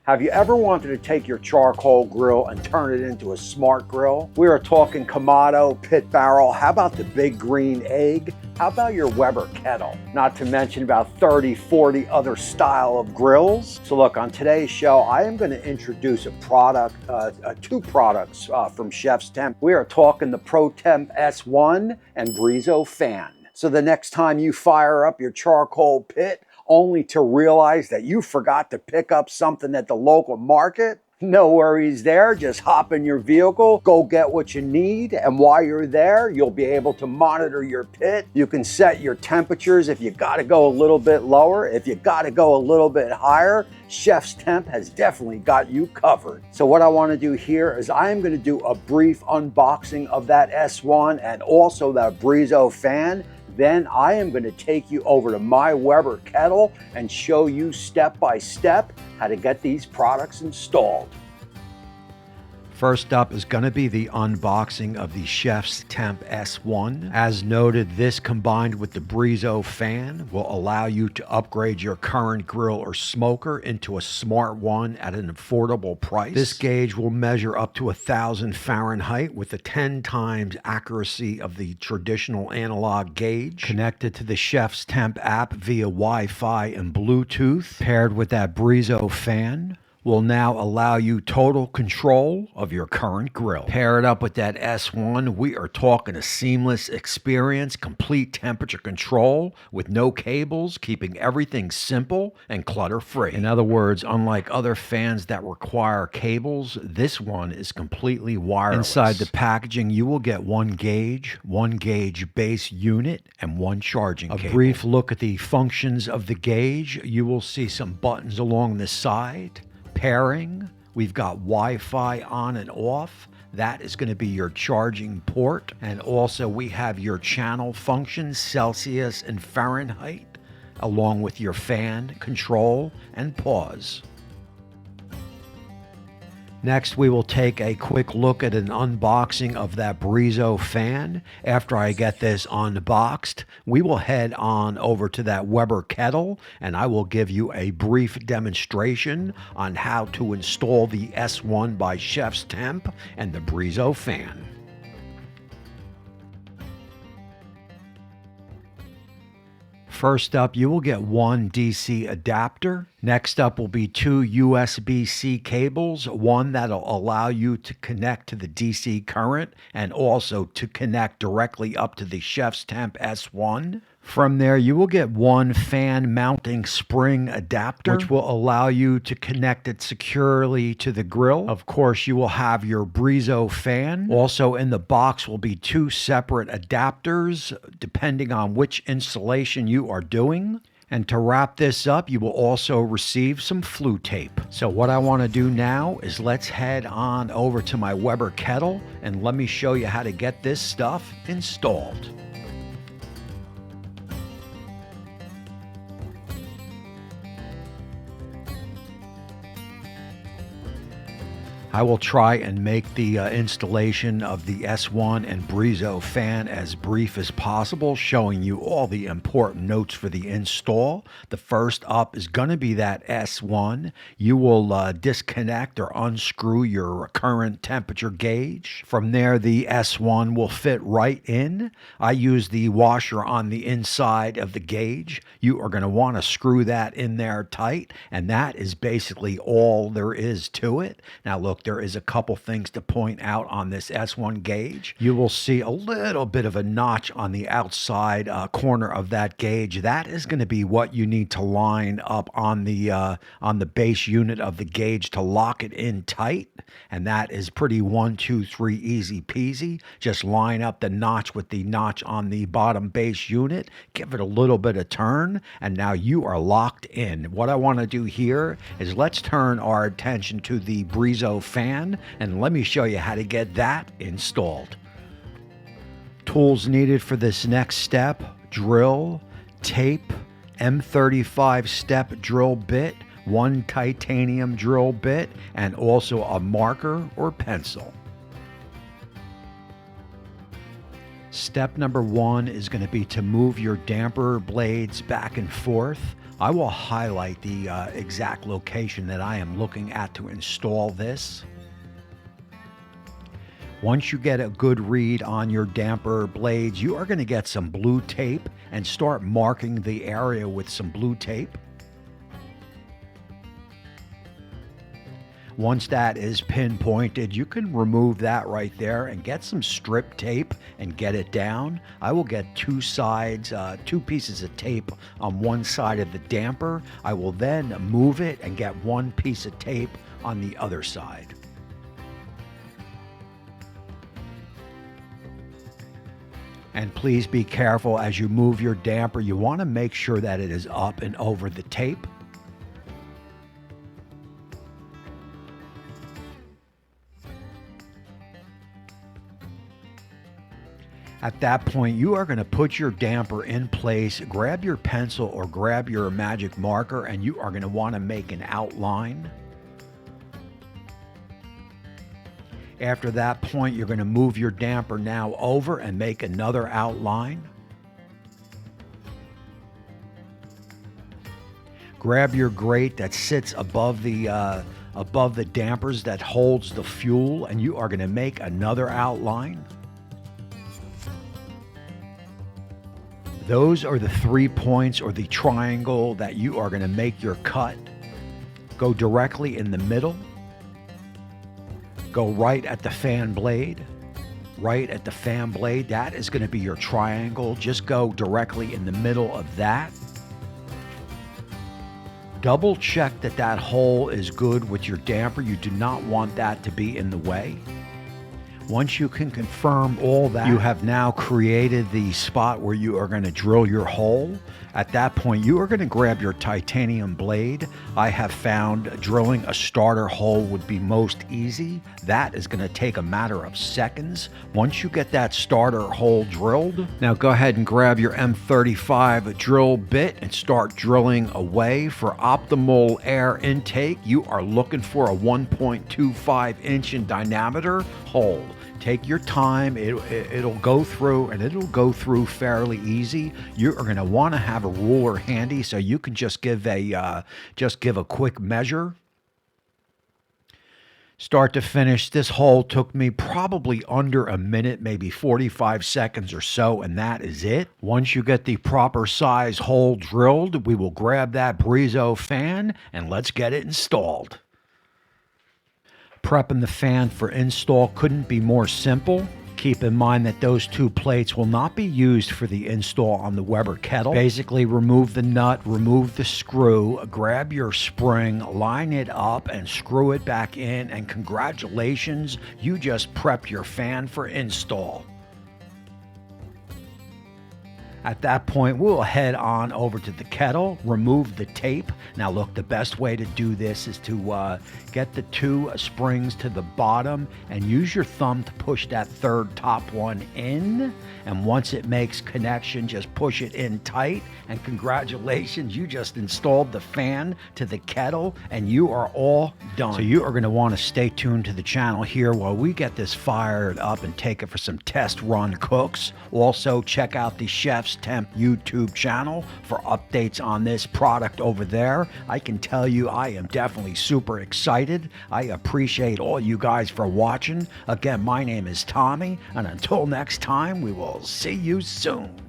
Have you ever wanted to take your charcoal grill and turn it into a smart grill? We are talking Kamado, pit barrel. How about the big green egg? How about your Weber kettle? Not to mention about 30, 40 other style of grills. So look, on today's show, I am going to introduce a product, two products from Chefstemp. We are talking the ProTemp S1 and Breezo fan. So the next time you fire up your charcoal pit, only to realize that you forgot to pick up something at the local market, no worries there. Just hop in your vehicle, go get what you need, and while you're there, you'll be able to monitor your pit. You can set your temperatures if you gotta go a little bit lower. If you gotta go a little bit higher, Chefstemp has definitely got you covered. So what I wanna do here is I am gonna do a brief unboxing of that S1 and also that Breezo fan. Then I am going to take you over to my Weber kettle and show you step by step how to get these products installed. First up is going to be the unboxing of the Chefstemp S1. As noted, this combined with the Breezo fan will allow you to upgrade your current grill or smoker into a smart one at an affordable price. This gauge will measure up to 1,000 Fahrenheit with a 10 times accuracy of the traditional analog gauge, connected to the Chefstemp app via Wi-Fi and Bluetooth, paired with that Breezo fan. Will now allow you total control of your current grill. Pair it up with that S1, we are talking a seamless experience, complete temperature control with no cables, keeping everything simple and clutter-free. In other words, unlike other fans that require cables, this one is completely wireless. Inside the packaging, you will get one gauge base unit, and one charging cable. A brief look at the functions of the gauge. You will see some buttons along the side. Pairing, we've got Wi-Fi on and off. That is going to be your charging port. And also we have your channel functions, Celsius and Fahrenheit, along with your fan control and pause. Next, we will take a quick look at an unboxing of that Breezo fan. After I get this unboxed, we will head on over to that Weber kettle and I will give you a brief demonstration on how to install the S1 by Chefstemp and the Breezo fan. First up, you will get one DC adapter. Next up will be two USB-C cables, one that'll allow you to connect to the DC current and also to connect directly up to the Chefstemp S1. From there, you will get one fan mounting spring adapter, which will allow you to connect it securely to the grill. Of course, you will have your Breezo fan. Also in the box will be two separate adapters, depending on which installation you are doing. And to wrap this up, you will also receive some flue tape. So what I want to do now is let's head on over to my Weber kettle and let me show you how to get this stuff installed. I will try and make the installation of the S1 and Breezo fan as brief as possible, showing you all the important notes for the install. The first up is going to be that S1. You will disconnect or unscrew your current temperature gauge. From there, the S1 will fit right in. I use the washer on the inside of the gauge. You are going to want to screw that in there tight, and that is basically all there is to it. Now look, there is a couple things to point out on this S1 gauge. You will see a little bit of a notch on the outside corner of that gauge. That is going to be what you need to line up on the base unit of the gauge to lock it in tight. And that is pretty 1, 2, 3 easy peasy. Just line up the notch with the notch on the bottom base unit. Give it a little bit of turn, and now you are locked in. What I want to do here is let's turn our attention to the Breezo fan, and let me show you how to get that installed. Tools needed for this next step: drill, tape, M35 step drill bit, one titanium drill bit, and also a marker or pencil. Step number 1 is going to be to move your damper blades back and forth. I will highlight the exact location that I am looking at to install this. Once you get a good read on your damper blades, you are going to get some blue tape and start marking the area with some blue tape. Once that is pinpointed, you can remove that right there and get some strip tape and get it down. I will get two sides, two pieces of tape on one side of the damper. I will then move it and get one piece of tape on the other side. And please be careful as you move your damper. You want to make sure that it is up and over the tape. At that point, you are going to put your damper in place, grab your pencil or grab your magic marker, and you are going to want to make an outline. After that point, you're going to move your damper now over and make another outline. Grab your grate that sits above the dampers that holds the fuel, and you are going to make another outline. Those are the 3 points or the triangle that you are going to make your cut. Go directly in the middle. Go right at the fan blade. Right at the fan blade. That is going to be your triangle. Just go directly in the middle of that. Double check that that hole is good with your damper. You do not want that to be in the way. Once you can confirm all that, you have now created the spot where you are going to drill your hole. At that point, you are going to grab your titanium blade. I have found drilling a starter hole would be most easy. That is going to take a matter of seconds. Once you get that starter hole drilled, now go ahead and grab your M35 drill bit and start drilling away. For optimal air intake, you are looking for a 1.25 inch in diameter hole. Take your time, it'll go through, and it'll go through fairly easy. You are going to want to have a ruler handy so you can just give a quick measure. Start to finish, this hole took me probably under a minute, maybe 45 seconds or so, and that is it. Once you get the proper size hole drilled, we will grab that Breezo fan and let's get it installed. Prepping the fan for install couldn't be more simple. Keep in mind that those two plates will not be used for the install on the Weber kettle. Basically, remove the nut, remove the screw, grab your spring, line it up, and screw it back in, and congratulations, you just prepped your fan for install. At that point, we'll head on over to the kettle, remove the tape. Now look, the best way to do this is to get the two springs to the bottom and use your thumb to push that third top one in. And once it makes connection, just push it in tight. And congratulations, you just installed the fan to the kettle and you are all done. So you are going to want to stay tuned to the channel here while we get this fired up and take it for some test run cooks. Also, check out the Chefstemp YouTube channel for updates on this product over there. I can tell you I am definitely super excited. I appreciate all you guys for watching. Again, my name is Tommy, and until next time, we will see you soon.